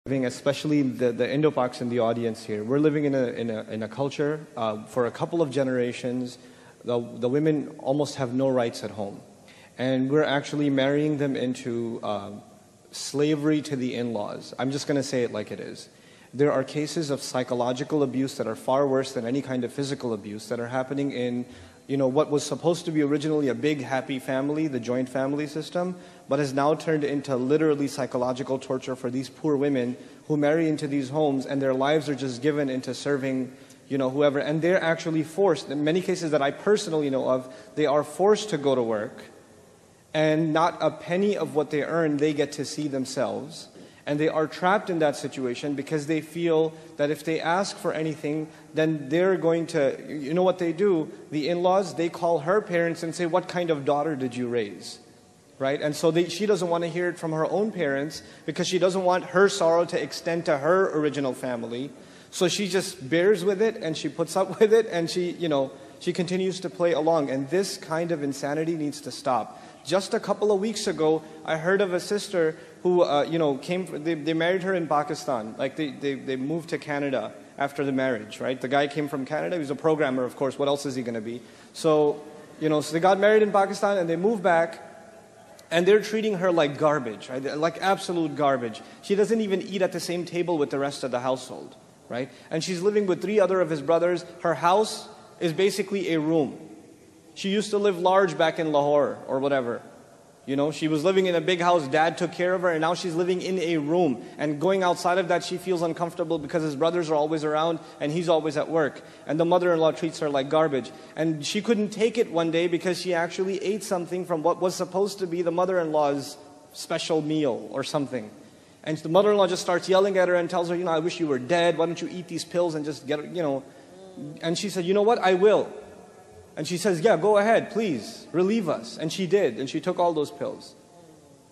Especially the Indo-Pacs in the audience here, we're living in a culture for a couple of generations. The women almost have no rights at home, and we're actually marrying them into slavery to the in-laws. I'm just going to say it like it is. There are cases of psychological abuse that are far worse than any kind of physical abuse that are happening in, what was supposed to be originally a big happy family, the joint family system, but has now turned into literally psychological torture for these poor women who marry into these homes, and their lives are just given into serving, whoever. And they're actually forced, in many cases that I personally know of, they are forced to go to work, and not a penny of what they earn they get to see themselves. And they are trapped in that situation because they feel that if they ask for anything, then they're going to, you know what they do? The in-laws, they call her parents and say, what kind of daughter did you raise? Right? And so she doesn't want to hear it from her own parents because she doesn't want her sorrow to extend to her original family. So she just bears with it and she puts up with it and she continues to play along. And this kind of insanity needs to stop. Just a couple of weeks ago, I heard of a sister who, they married her in Pakistan. Like they moved to Canada after the marriage, right? The guy came from Canada. He was a programmer, of course. What else is he going to be? So they got married in Pakistan and they moved back. And they're treating her like garbage, right? Like absolute garbage. She doesn't even eat at the same table with the rest of the household, right? And she's living with 3 other of his brothers. Her house is basically a room. She used to live large back in Lahore or whatever. She was living in a big house, dad took care of her, and now she's living in a room. And going outside of that, she feels uncomfortable because his brothers are always around and he's always at work. And the mother-in-law treats her like garbage. And she couldn't take it one day because she actually ate something from what was supposed to be the mother-in-law's special meal or something. And the mother-in-law just starts yelling at her and tells her, I wish you were dead. Why don't you eat these pills and just get, And she said, you know what, I will. And she says, yeah, go ahead, please, relieve us. And she did, and she took all those pills.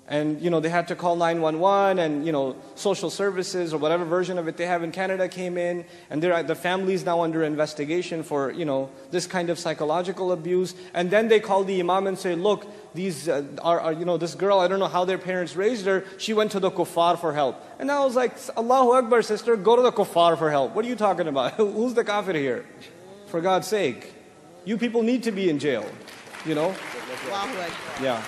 And, they had to call 911 and, social services or whatever version of it they have in Canada came in. And the family's now under investigation for, this kind of psychological abuse. And then they call the imam and say, look, these this girl, I don't know how their parents raised her, she went to the kuffar for help. And I was like, Allahu Akbar, sister, go to the kuffar for help. What are you talking about? Who's the kafir here? For God's sake. You people need to be in jail, Yeah.